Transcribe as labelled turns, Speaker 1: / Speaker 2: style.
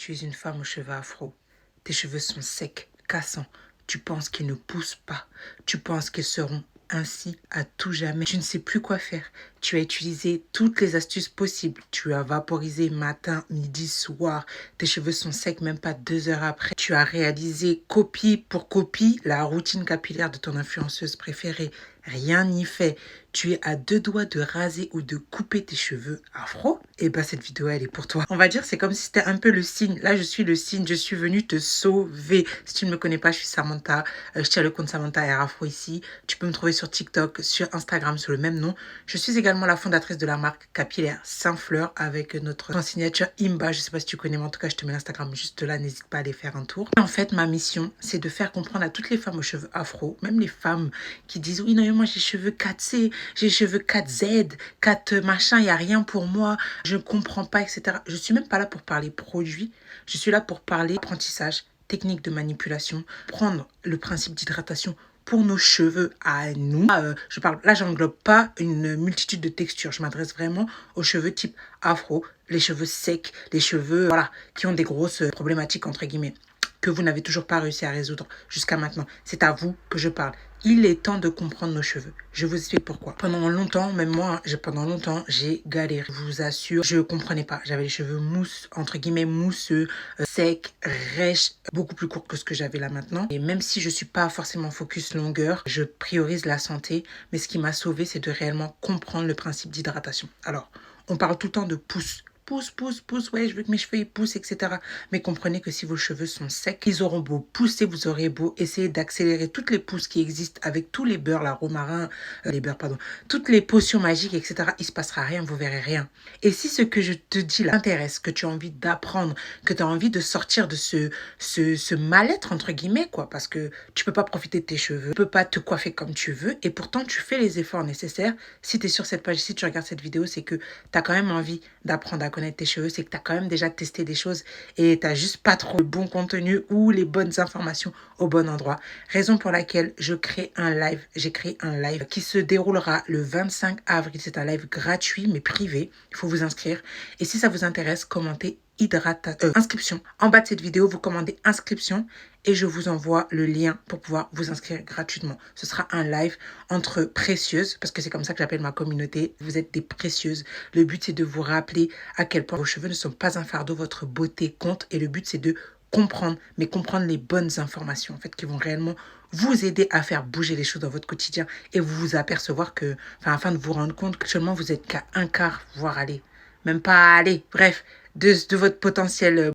Speaker 1: Tu es une femme aux cheveux afro. Tes cheveux sont secs, cassants. Tu penses qu'ils ne poussent pas. Tu penses qu'ils seront ainsi à tout jamais. Tu ne sais plus quoi faire. Tu as utilisé toutes les astuces possibles. Tu as vaporisé matin, midi, soir. Tes cheveux sont secs même pas 2 heures après. Tu as réalisé copie pour copie la routine capillaire de ton influenceuse préférée. Rien n'y fait. Tu es à 2 doigts de raser ou de couper tes cheveux afro. Et bah cette vidéo elle est pour toi. On va dire c'est comme si c'était un peu le signe. Là je suis le signe. Je suis venue te sauver. Si tu ne me connais pas, je suis Samantha. Je tiens le compte Samantha Air Afro ici. Tu peux me trouver sur TikTok, sur Instagram sur le même nom. Je suis également la fondatrice de la marque capillaire Saint-Fleur avec notre signature Imba. Je sais pas si tu connais, mais en tout cas je te mets l'Instagram juste là. N'hésite pas à aller faire un tour. En fait ma mission c'est de faire comprendre à toutes les femmes aux cheveux afro, même les femmes qui disent oui non mais moi j'ai cheveux 4C, j'ai cheveux 4Z, 4 machin, il n'y a rien pour moi, je ne comprends pas, etc. Je suis même pas là pour parler produits, je suis là pour parler apprentissage, technique de manipulation, prendre le principe d'hydratation pour nos cheveux à nous. Là, j'englobe pas une multitude de textures. Je m'adresse vraiment aux cheveux type afro, les cheveux secs, les cheveux voilà, qui ont des grosses problématiques entre guillemets que vous n'avez toujours pas réussi à résoudre jusqu'à maintenant. C'est à vous que je parle. Il est temps de comprendre nos cheveux. Je vous explique pourquoi. Pendant longtemps, même moi, pendant longtemps, j'ai galéré. Je vous assure, je ne comprenais pas. J'avais les cheveux mousse, entre guillemets mousseux, secs, rêches, beaucoup plus courts que ce que j'avais là maintenant. Et même si je suis pas forcément focus longueur, je priorise la santé. Mais ce qui m'a sauvée, c'est de réellement comprendre le principe d'hydratation. Alors, on parle tout le temps de pousse. Pousse, pousse, pousse, ouais, je veux que mes cheveux ils poussent, etc. Mais comprenez que si vos cheveux sont secs, ils auront beau pousser, vous aurez beau essayer d'accélérer toutes les pousses qui existent avec tous les beurres, la romarin, toutes les potions magiques, etc. Il se passera rien, vous verrez rien. Et si ce que je te dis là t'intéresse, que tu as envie d'apprendre, que tu as envie de sortir de ce mal-être, entre guillemets, quoi, parce que tu peux pas profiter de tes cheveux, tu peux pas te coiffer comme tu veux, et pourtant tu fais les efforts nécessaires. Si tu es sur cette page, si tu regardes cette vidéo, c'est que tu as quand même envie d'apprendre à connaître tes cheveux, c'est que tu as quand même déjà testé des choses et tu n'as juste pas trop le bon contenu ou les bonnes informations au bon endroit. Raison pour laquelle j'ai créé un live qui se déroulera le 25 avril. C'est un live gratuit mais privé. Il faut vous inscrire. Et si ça vous intéresse, commentez inscription. En bas de cette vidéo, vous commandez inscription et je vous envoie le lien pour pouvoir vous inscrire gratuitement. Ce sera un live entre précieuses, parce que c'est comme ça que j'appelle ma communauté. Vous êtes des précieuses. Le but, c'est de vous rappeler à quel point vos cheveux ne sont pas un fardeau, votre beauté compte. Et le but, c'est de comprendre, mais comprendre les bonnes informations, en fait, qui vont réellement vous aider à faire bouger les choses dans votre quotidien et vous apercevoir que, afin de vous rendre compte que seulement vous êtes qu'à un quart, voire aller, même pas aller, bref, de votre potentiel